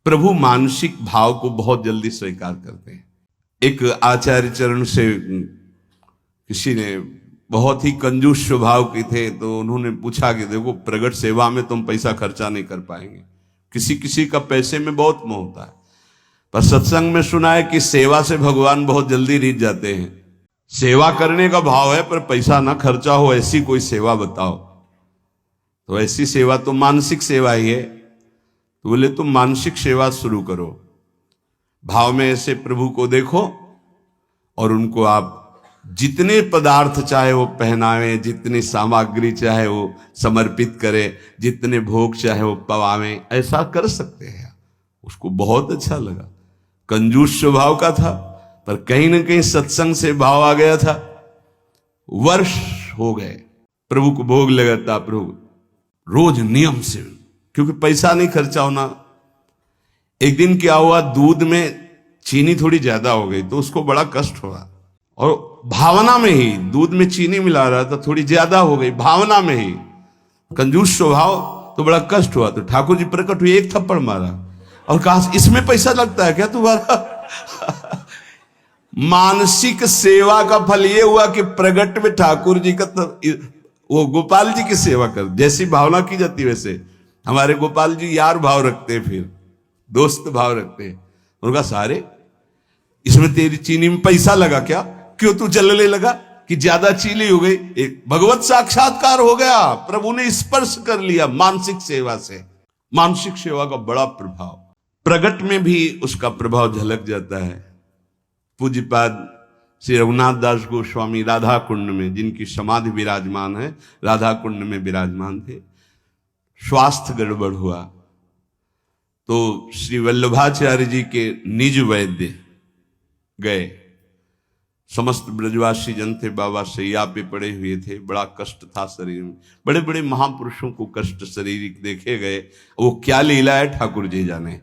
प्रभु मानसिक भाव को बहुत जल्दी स्वीकार करते हैं। एक आचार्य चरण से किसी ने, बहुत ही कंजूस स्वभाव के थे, तो उन्होंने पूछा कि देखो प्रगट सेवा में तुम पैसा खर्चा नहीं कर पाएंगे, किसी किसी का पैसे में बहुत मोह होता है, पर सत्संग में सुना है कि सेवा से भगवान बहुत जल्दी रीझ जाते हैं। सेवा करने का भाव है पर पैसा ना खर्चा हो, ऐसी कोई सेवा बताओ। तो ऐसी सेवा तो मानसिक सेवा ही है। तो बोले तुम मानसिक सेवा शुरू करो, भाव में ऐसे प्रभु को देखो और उनको आप जितने पदार्थ चाहे वो पहनावे, जितनी सामग्री चाहे वो समर्पित करें, जितने भोग चाहे वो पवावें, ऐसा कर सकते हैं। उसको बहुत अच्छा लगा। कंजूस स्वभाव का था पर कहीं ना कहीं सत्संग से भाव आ गया था। वर्ष हो गए, प्रभु को भोग लगाता, प्रभु रोज नियम से, क्योंकि पैसा नहीं खर्चा होना। एक दिन क्या हुआ, दूध में चीनी थोड़ी ज्यादा हो गई तो उसको बड़ा कष्ट हुआ, और भावना में ही दूध में चीनी मिला रहा था, थोड़ी ज्यादा हो गई भावना में ही, कंजूस स्वभाव, तो बड़ा कष्ट हुआ। तो ठाकुर जी प्रकट हुए, एक थप्पड़ मारा और कहा इसमें पैसा लगता है क्या तुम्हारा? मानसिक सेवा का फल ये हुआ कि प्रगट में ठाकुर जी का वो गोपाल जी की सेवा कर, जैसी भावना की जाती वैसे हमारे गोपाल जी यार भाव रखते हैं, फिर दोस्त भाव रखते हैं। उनका सारे इसमें तेरी चीनी में पैसा लगा क्या, क्यों तू जलने लगा कि ज्यादा चीनी हो गई। एक भगवत साक्षात्कार हो गया, प्रभु ने स्पर्श कर लिया मानसिक सेवा से। मानसिक सेवा का बड़ा प्रभाव, प्रगट में भी उसका प्रभाव झलक जाता है। पूज्यपाद श्री रघुनाथ दास गोस्वामी राधा कुंड में, जिनकी समाधि विराजमान है, राधा कुंड में विराजमान थे। स्वास्थ्य गड़बड़ हुआ तो श्री वल्लभाचार्य जी के निज वैद्य गए। समस्त ब्रजवासी जन थे, बाबा सैया पे पड़े हुए थे, बड़ा कष्ट था शरीर में। बड़े बड़े महापुरुषों को कष्ट शारीरिक देखे गए, वो क्या लीला है ठाकुर जी जाने।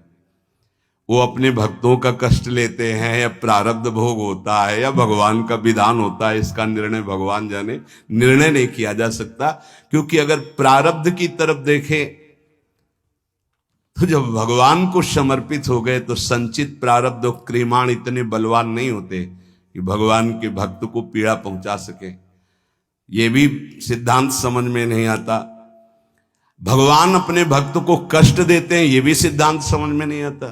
वो अपने भक्तों का कष्ट लेते हैं या प्रारब्ध भोग होता है या भगवान का विधान होता है, इसका निर्णय भगवान जाने। निर्णय नहीं किया जा सकता, क्योंकि अगर प्रारब्ध की तरफ देखें तो जब भगवान को समर्पित हो गए तो संचित प्रारब्ध और क्रियमाण इतने बलवान नहीं होते कि भगवान के भक्त को पीड़ा पहुंचा सके। ये भी सिद्धांत समझ में नहीं आता। भगवान अपने भक्त को कष्ट देते हैं, ये भी सिद्धांत समझ में नहीं आता,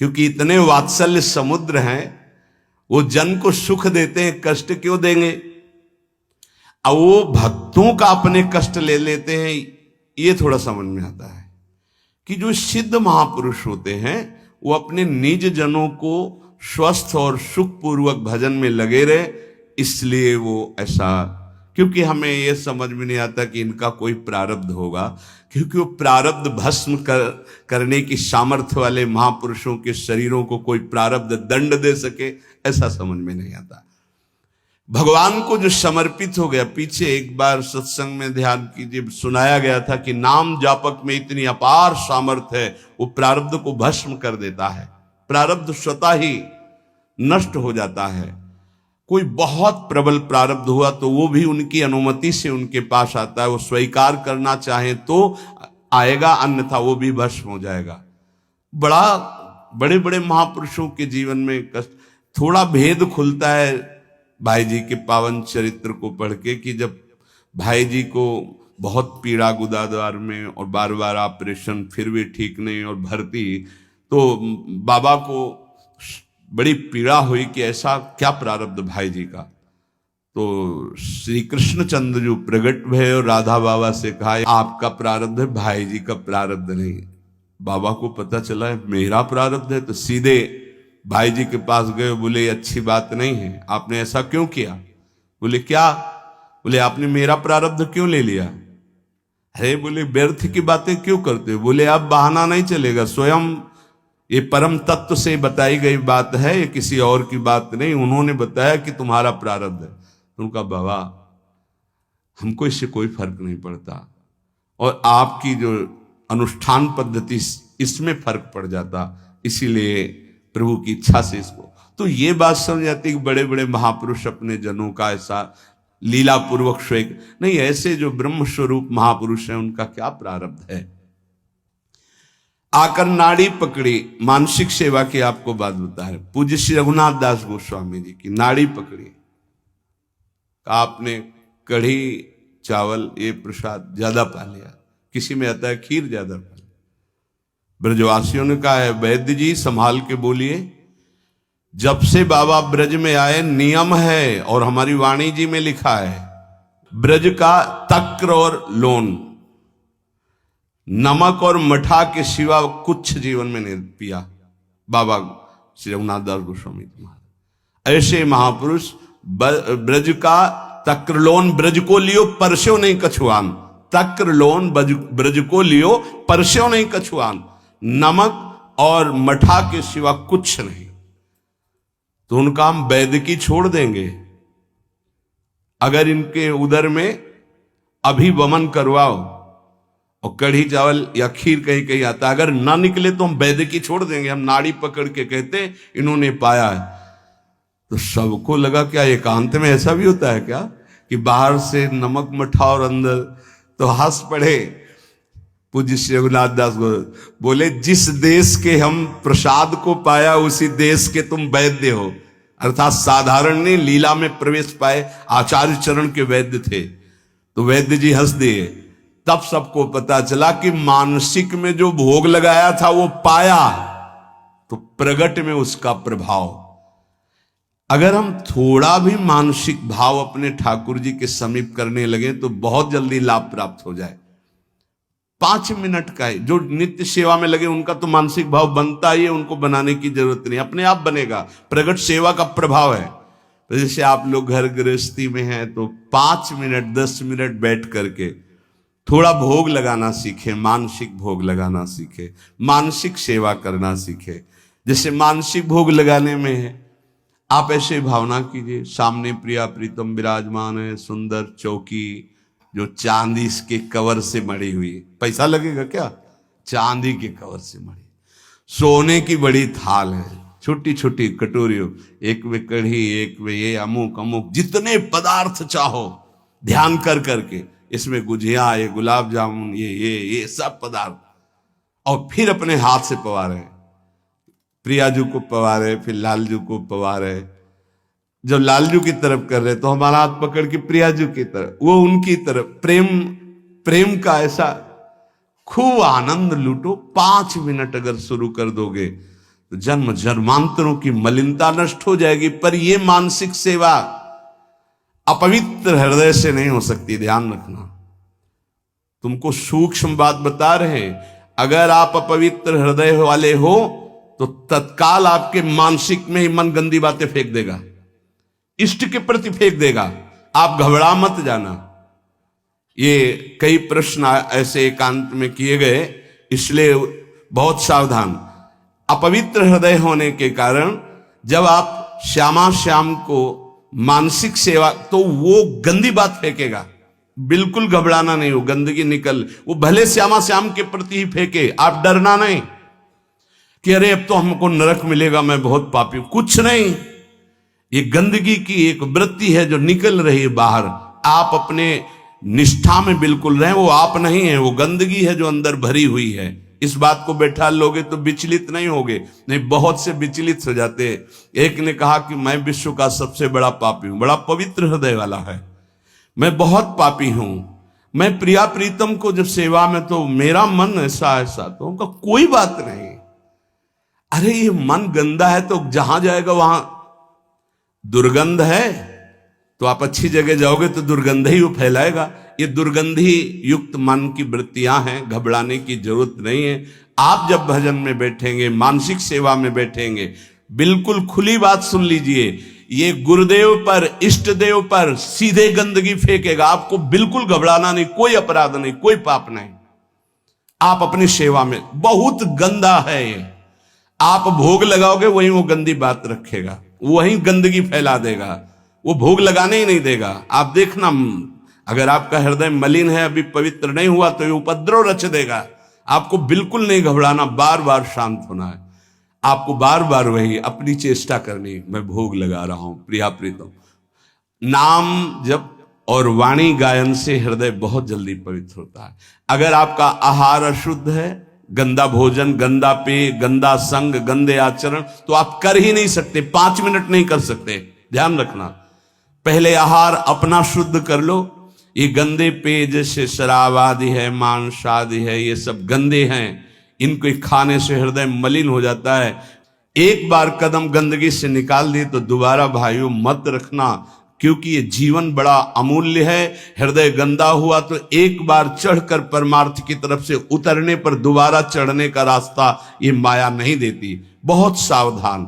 क्योंकि इतने वात्सल्य समुद्र हैं, वो जन को सुख देते हैं, कष्ट क्यों देंगे। अब वो भक्तों का अपने कष्ट ले लेते हैं, ये थोड़ा समझ में आता है कि जो सिद्ध महापुरुष होते हैं वो अपने निज जनों को स्वस्थ और सुखपूर्वक भजन में लगे रहे, इसलिए वो ऐसा। क्योंकि हमें यह समझ में नहीं आता कि इनका कोई प्रारब्ध होगा, क्योंकि वो प्रारब्ध भस्म करने की सामर्थ्य वाले महापुरुषों के शरीरों को कोई प्रारब्ध दंड दे सके, ऐसा समझ में नहीं आता। भगवान को जो समर्पित हो गया, पीछे एक बार सत्संग में ध्यान कीजिए, सुनाया गया था कि नाम जापक में इतनी अपार सामर्थ्य है, वो प्रारब्ध को भस्म कर देता है। प्रारब्ध स्वतः ही नष्ट हो जाता है। कोई बहुत प्रबल प्रारब्ध हुआ तो वो भी उनकी अनुमति से उनके पास आता है, वो स्वीकार करना चाहे तो आएगा, अन्यथा वो भी भस्म हो जाएगा। बड़े बड़े महापुरुषों के जीवन में कष्ट, थोड़ा भेद खुलता है भाई जी के पावन चरित्र को पढ़ के, कि जब भाई जी को बहुत पीड़ा गुदाद्वार में और बार बार ऑपरेशन, फिर भी ठीक नहीं और भर्ती, तो बाबा को बड़ी पीड़ा हुई कि ऐसा क्या प्रारब्ध भाई जी का। तो श्री कृष्णचंद्र जो प्रगट भय और राधा बाबा से कहा आपका प्रारब्ध है, भाई जी का प्रारब्ध नहीं। बाबा को पता चला है मेरा प्रारब्ध है, तो सीधे भाई जी के पास गए, बोले अच्छी बात नहीं है, आपने ऐसा क्यों किया। बोले क्या, बोले आपने मेरा प्रारब्ध क्यों ले लिया। अरे बोले व्यर्थ की बातें क्यों करते हो। बोले अब बहाना नहीं चलेगा, स्वयं ये परम तत्व से बताई गई बात है, ये किसी और की बात नहीं, उन्होंने बताया कि तुम्हारा प्रारब्ध है। तो उनका बाबा हमको इससे कोई फर्क नहीं पड़ता, और आपकी जो अनुष्ठान पद्धति इसमें फर्क पड़ जाता, इसीलिए प्रभु की इच्छा से इसको। तो ये बात समझ जाती कि बड़े बड़े महापुरुष अपने जनों का ऐसा लीला पूर्वक स्वेक नहीं, ऐसे जो ब्रह्म स्वरूप महापुरुष हैं उनका क्या प्रारब्ध है। आकर नाड़ी पकड़ी। मानसिक सेवा की आपको बात बता रहे, पूज्य श्री रघुनाथ दास गोस्वामी जी की नाड़ी पकड़ी। आपने कढ़ी चावल ये प्रसाद ज्यादा पा लिया, किसी में आता है खीर ज्यादा पा लिया। ब्रजवासियों ने कहा है वैद्य जी संभाल के बोलिए, जब से बाबा ब्रज में आए नियम है और हमारी वाणी जी में लिखा है, ब्रज का तक्र और लोन, नमक और मठा के सिवा कुछ जीवन में नहीं पिया बाबा श्री रघुनाथ दास गोस्वामी जी महाराज। ऐसे महापुरुष ब्रज का तक्रलोन ब्रज को लियो परस्यो नहीं कछुआन, तक्रलोन ब्रज को लियो परस्यो नहीं कछुआन, नमक और मठा के सिवा कुछ नहीं। तो उनका हम वैद्य की छोड़ देंगे। अगर इनके उदर में अभिवमन करवाओ और कढ़ी चावल या खीर कहीं कहीं आता, अगर ना निकले तो हम वैद्य की छोड़ देंगे। हम नाड़ी पकड़ के कहते इन्होंने पाया है। तो सबको लगा क्या एकांत में ऐसा भी होता है क्या कि बाहर से नमक मठा और अंदर, तो हंस पड़े पूज्य श्री रघुनाथ दास बोले, जिस देश के हम प्रसाद को पाया उसी देश के तुम वैद्य हो। अर्थात साधारण ने लीला में प्रवेश पाए, आचार्य चरण के वैद्य थे। तो वैद्य जी हंस दिए। तब सबको पता चला कि मानसिक में जो भोग लगाया था वो पाया, तो प्रगट में उसका प्रभाव। अगर हम थोड़ा भी मानसिक भाव अपने ठाकुर जी के समीप करने लगे तो बहुत जल्दी लाभ प्राप्त हो जाए। 5 मिनट का है, जो नित्य सेवा में लगे उनका तो मानसिक भाव बनता ही है, उनको बनाने की जरूरत नहीं, अपने आप बनेगा। प्रगट सेवा का प्रभाव है। तो जैसे आप लोग घर गृहस्थी में हैं तो 5 मिनट 10 मिनट बैठ करके थोड़ा भोग लगाना सीखे, मानसिक भोग लगाना सीखे, मानसिक सेवा करना सीखे। जैसे मानसिक भोग लगाने में है, आप ऐसे भावना कीजिए सामने प्रिया प्रीतम विराजमान है, सुंदर चौकी जो चांदी के कवर से मड़ी हुई, पैसा लगेगा क्या, चांदी के कवर से मड़ी, सोने की बड़ी थाल है, छोटी छोटी कटोरियों, एक में कढ़ी, एक में ये अमुक अमुक, जितने पदार्थ चाहो ध्यान कर करके, इसमें गुजिया, ये गुलाब जामुन, ये सब पदार्थ, और फिर अपने हाथ से पवारे, प्रियाजू को पवारे, फिर लालजू को पवारे। जब लालजू की तरफ कर रहे तो हमारा हाथ पकड़ के प्रियाजू की तरफ, वो उनकी तरफ, प्रेम का ऐसा खूब आनंद लूटो। 5 मिनट अगर शुरू कर दोगे तो जन्म जन्मांतरों की मलिनता नष्ट हो जाएगी। पर ये मानसिक सेवा अपवित्र हृदय से नहीं हो सकती, ध्यान रखना। तुमको सूक्ष्म बात बता रहे हैं। अगर आप अपवित्र हृदय वाले हो तो तत्काल आपके मानसिक में ही मन गंदी बातें फेंक देगा, इष्ट के प्रति फेंक देगा। आप घबरा मत जाना। ये कई प्रश्न ऐसे एकांत में किए गए, इसलिए बहुत सावधान। अपवित्र हृदय होने के कारण जब आप श्यामा श्याम को मानसिक सेवा, तो वो गंदी बात फेंकेगा, बिल्कुल घबराना नहीं, हो गंदगी निकल, वो भले श्यामा श्याम के प्रति ही फेंके, आप डरना नहीं कि अरे अब तो हमको नरक मिलेगा, मैं बहुत पापी हूं, कुछ नहीं। ये गंदगी की एक वृत्ति है जो निकल रही है बाहर। आप अपने निष्ठा में बिल्कुल रहें, वो आप नहीं है, वो गंदगी है जो अंदर भरी हुई है। इस बात को बैठा लोगे तो विचलित नहीं होगे, नहीं बहुत से विचलित हो जाते हैं। एक ने कहा कि मैं विश्व का सबसे बड़ा पापी हूं, बड़ा पवित्र हृदय वाला है, मैं बहुत पापी हूं, मैं प्रिया प्रीतम को जब सेवा में तो मेरा मन ऐसा ऐसा, तो उनका कोई बात नहीं। अरे ये मन गंदा है तो जहां जाएगा वहां दुर्गंध है, तो आप अच्छी जगह जाओगे तो दुर्गंध ही वो फैलाएगा। ये दुर्गंधी युक्त मन की वृत्तियां हैं, घबराने की जरूरत नहीं है। आप जब भजन में बैठेंगे, मानसिक सेवा में बैठेंगे, बिल्कुल खुली बात सुन लीजिए, ये गुरुदेव पर, इष्ट देव पर सीधे गंदगी फेंकेगा। आपको बिल्कुल घबराना नहीं, कोई अपराध नहीं, कोई पाप नहीं। आप अपनी सेवा में, बहुत गंदा है ये, आप भोग लगाओगे वहीं वो गंदी बात रखेगा, वहीं गंदगी फैला देगा, वो भोग लगाने ही नहीं देगा। आप देखना, अगर आपका हृदय मलिन है, अभी पवित्र नहीं हुआ, तो ये उपद्रव रच देगा। आपको बिल्कुल नहीं घबराना, बार बार शांत होना है। आपको बार बार वही अपनी चेष्टा करनी, मैं भोग लगा रहा हूं प्रिया प्रीतम। नाम जप और वाणी गायन से हृदय बहुत जल्दी पवित्र होता है। अगर आपका आहार अशुद्ध है, गंदा भोजन, गंदा पेय, गंदा संग, गंदे आचरण तो आप कर ही नहीं सकते, 5 मिनट नहीं कर सकते। ध्यान रखना, पहले आहार अपना शुद्ध कर लो। ये गंदे पेय जैसे शराब आदि है, मांस आदि है, ये सब गंदे हैं, इनको खाने से हृदय मलिन हो जाता है। एक बार कदम गंदगी से निकाल दिए तो दोबारा भाइयों मत रखना, क्योंकि ये जीवन बड़ा अमूल्य है। हृदय गंदा हुआ तो एक बार चढ़कर परमार्थ की तरफ से उतरने पर दोबारा चढ़ने का रास्ता ये माया नहीं देती। बहुत सावधान।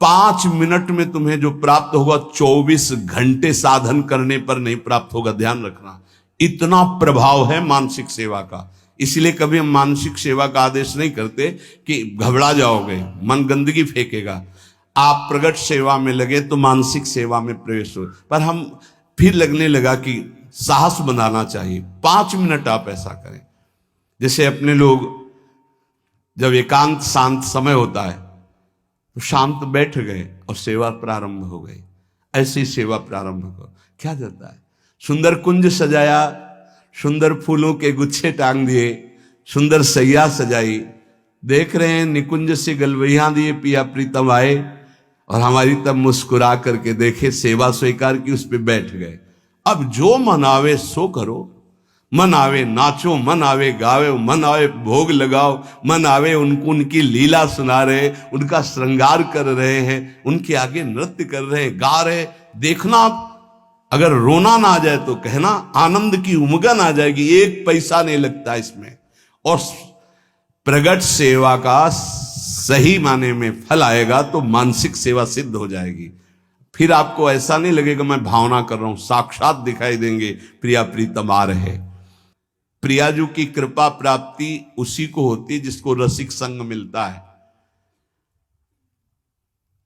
5 मिनट में तुम्हें जो प्राप्त होगा 24 घंटे साधन करने पर नहीं प्राप्त होगा। ध्यान रखना, इतना प्रभाव है मानसिक सेवा का। इसलिए कभी हम मानसिक सेवा का आदेश नहीं करते कि घबरा जाओगे, मन गंदगी फेंकेगा। आप प्रगट सेवा में लगे तो मानसिक सेवा में प्रवेश हो। पर हम फिर लगने लगा कि साहस बनाना चाहिए। 5 मिनट आप ऐसा करें, जैसे अपने लोग जब एकांत शांत समय होता है तो शांत बैठ गए और सेवा प्रारंभ हो गई। ऐसी सेवा प्रारंभ करो। क्या जाता है, सुंदर कुंज सजाया, सुंदर फूलों के गुच्छे टांग दिए, सुंदर सैया सजाई, देख रहे हैं निकुंज से गलवैया दिए, पिया प्रीतम आए और हमारी तब मुस्कुरा करके देखे, सेवा स्वीकार की, उस पर बैठ गए। अब जो मन आवे सो करो, मन आवे नाचो, मन आवे गावे, मन आवे भोग लगाओ, मन आवे उनको उनकी लीला सुना रहे, उनका श्रृंगार कर रहे हैं, उनके आगे नृत्य कर रहे हैं, गा रहे। देखना, अगर रोना ना आ जाए तो कहना, आनंद की उमगन आ जाएगी। 1 पैसा नहीं लगता इसमें। और प्रगट सेवा का सही माने में फल आएगा तो मानसिक सेवा सिद्ध हो जाएगी। फिर आपको ऐसा नहीं लगेगा मैं भावना कर रहा हूं, साक्षात दिखाई देंगे प्रिया प्रीतम आ रहे। प्रियाजू की कृपा प्राप्ति उसी को होती जिसको रसिक संग मिलता है।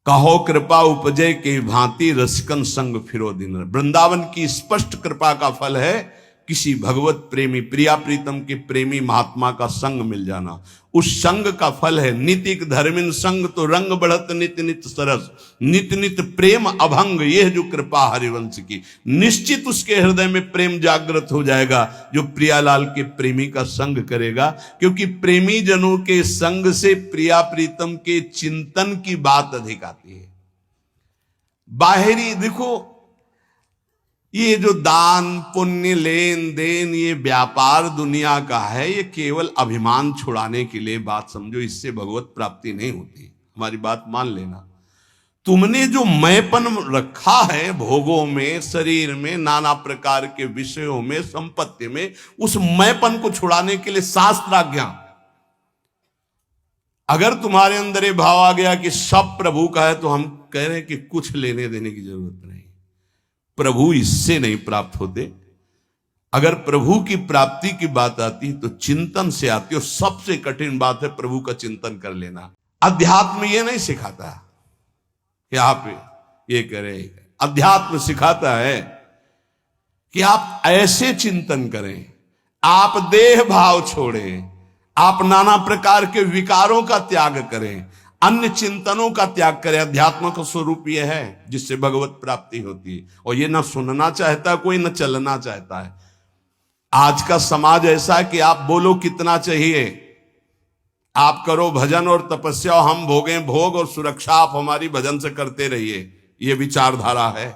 कहो कृपा उपजे के भांति रसिकन संग फिरो दिन। वृंदावन की स्पष्ट कृपा का फल है किसी भगवत प्रेमी, प्रिया प्रीतम के प्रेमी महात्मा का संग मिल जाना। उस संग का फल है नितिक धर्मिन संग तो रंग बढ़त नित नित सरस, नित नित प्रेम अभंग। यह जो कृपा हरिवंश की, निश्चित उसके हृदय में प्रेम जागृत हो जाएगा जो प्रियालाल के प्रेमी का संग करेगा। क्योंकि प्रेमी जनों के संग से प्रिया प्रीतम के चिंतन की बात अधिक आती है। बाहरी देखो, ये जो दान पुण्य लेन देन, ये व्यापार दुनिया का है, ये केवल अभिमान छुड़ाने के लिए बात समझो। इससे भगवत प्राप्ति नहीं होती। हमारी बात मान लेना। तुमने जो मैंपन रखा है भोगों में, शरीर में, नाना प्रकार के विषयों में, संपत्ति में, उस मैंपन को छुड़ाने के लिए शास्त्राज्ञा। अगर तुम्हारे अंदर ये भाव आ गया कि सब प्रभु का है, तो हम कह रहे हैं कि कुछ लेने देने की जरूरत नहीं। प्रभु इससे नहीं प्राप्त होते। अगर प्रभु की प्राप्ति की बात आती तो चिंतन से आती, और सबसे कठिन बात है प्रभु का चिंतन कर लेना। अध्यात्म ये नहीं सिखाता यहां पे ये करे। अध्यात्म सिखाता है कि आप ऐसे चिंतन करें, आप देह भाव छोड़ें, आप नाना प्रकार के विकारों का त्याग करें, अन्य चिंतनों का त्याग करें। अध्यात्म का स्वरूप यह है जिससे भगवत प्राप्ति होती है। और ये न सुनना चाहता कोई, न चलना चाहता है। आज का समाज ऐसा है कि आप बोलो कितना चाहिए, आप करो भजन और तपस्या, और हम भोगें भोग और सुरक्षा आप हमारी भजन से करते रहिए। ये विचारधारा है।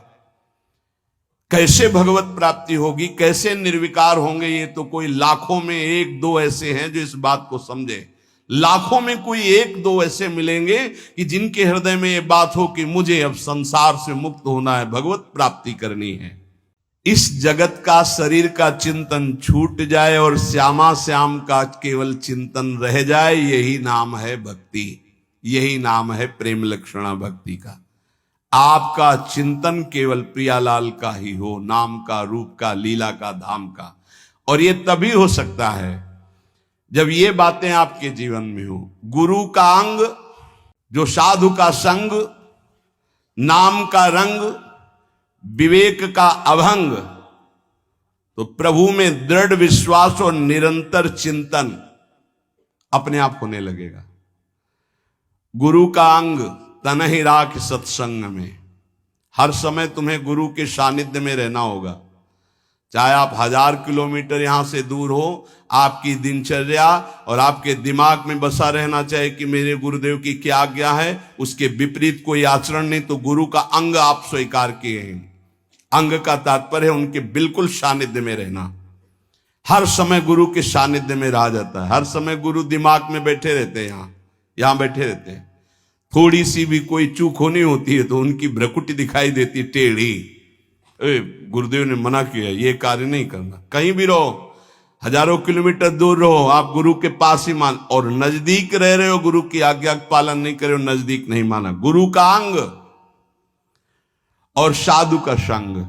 कैसे भगवत प्राप्ति होगी, कैसे निर्विकार होंगे, ये तो कोई लाखों में 1-2 ऐसे हैं जो इस बात को समझे। लाखों में कोई 1-2 ऐसे मिलेंगे कि जिनके हृदय में ये बात हो कि मुझे अब संसार से मुक्त होना है, भगवत प्राप्ति करनी है। इस जगत का, शरीर का चिंतन छूट जाए और श्यामा श्याम का केवल चिंतन रह जाए, यही नाम है भक्ति, यही नाम है प्रेम लक्षणा भक्ति का। आपका चिंतन केवल प्रियालाल का ही हो, नाम का, रूप का, लीला का, धाम का। और ये तभी हो सकता है जब ये बातें आपके जीवन में हो। गुरु का अंग, जो साधु का संग, नाम का रंग, विवेक का अभंग, तो प्रभु में दृढ़ विश्वास और निरंतर चिंतन अपने आप होने लगेगा। गुरु का अंग तन ही राख सत्संग में, हर समय तुम्हें गुरु के सानिध्य में रहना होगा। चाहे आप 1000 किलोमीटर यहां से दूर हो, आपकी दिनचर्या और आपके दिमाग में बसा रहना चाहिए कि मेरे गुरुदेव की क्या आज्ञा है, उसके विपरीत कोई आचरण नहीं तो गुरु का अंग आप स्वीकार किए हैं। अंग का तात्पर्य है उनके बिल्कुल सानिध्य में रहना, हर समय गुरु के सानिध्य में रहा जाता है, हर समय गुरु दिमाग में बैठे रहते हैं, यहां बैठे रहते हैं। थोड़ी सी भी कोई चूक होनी होती है तो उनकी भ्रकुटी दिखाई देती है टेढ़ी। गुरुदेव ने मना किया ये कार्य नहीं करना, कहीं भी रहो, हजारों किलोमीटर दूर रहो, आप गुरु के पास ही मान, और नजदीक रह रहे हो गुरु की आज्ञा का पालन नहीं करे हो, नजदीक नहीं माना। गुरु का अंग और साधु का संग,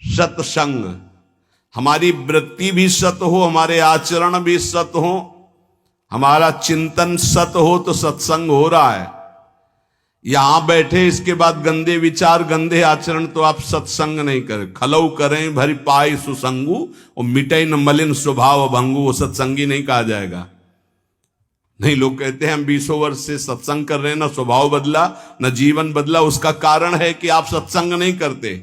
सत्संग, हमारी वृत्ति भी सत हो, हमारे आचरण भी सत हो, हमारा चिंतन सत हो तो सत्संग हो रहा है। यहां बैठे इसके बाद गंदे विचार गंदे आचरण तो आप सत्संग नहीं करें। खलऊ करें भरी पाई सुसंगु और मिटे न मलिन स्वभाव भंगु, वो सत्संगी नहीं कहा जाएगा। नहीं, लोग कहते हैं हम 20 वर्ष से सत्संग कर रहे हैं, ना स्वभाव बदला न जीवन बदला। उसका कारण है कि आप सत्संग नहीं करते,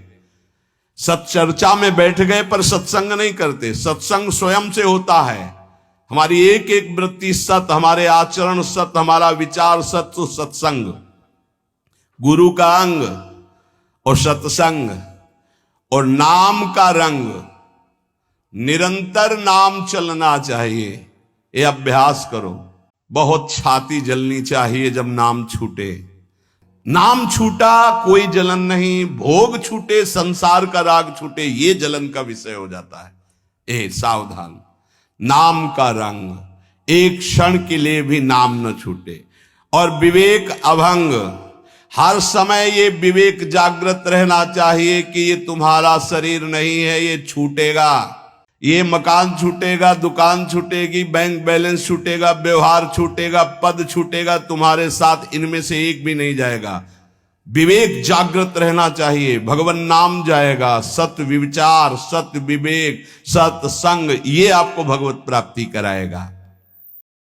सत्चर्चा में बैठ गए पर सत्संग नहीं करते। सत्संग स्वयं से होता है, हमारी एक एक वृत्ति सत, हमारे आचरण सत, हमारा विचार सत, तो सत्संग। गुरु का अंग और सत्संग और नाम का रंग, निरंतर नाम चलना चाहिए, ये अभ्यास करो। बहुत छाती जलनी चाहिए जब नाम छूटे। नाम छूटा कोई जलन नहीं, भोग छूटे संसार का राग छूटे ये जलन का विषय हो जाता है। ए सावधान, नाम का रंग, एक क्षण के लिए भी नाम न छूटे। और विवेक अभंग, हर समय ये विवेक जागृत रहना चाहिए कि ये तुम्हारा शरीर नहीं है, ये छूटेगा, ये मकान छूटेगा, दुकान छूटेगी, बैंक बैलेंस छूटेगा, व्यवहार छूटेगा, पद छूटेगा, तुम्हारे साथ इनमें से एक भी नहीं जाएगा। विवेक जागृत रहना चाहिए, भगवान नाम जाएगा, सत्य विचार, सत्य विवेक, सत्संग, ये आपको भगवत प्राप्ति कराएगा।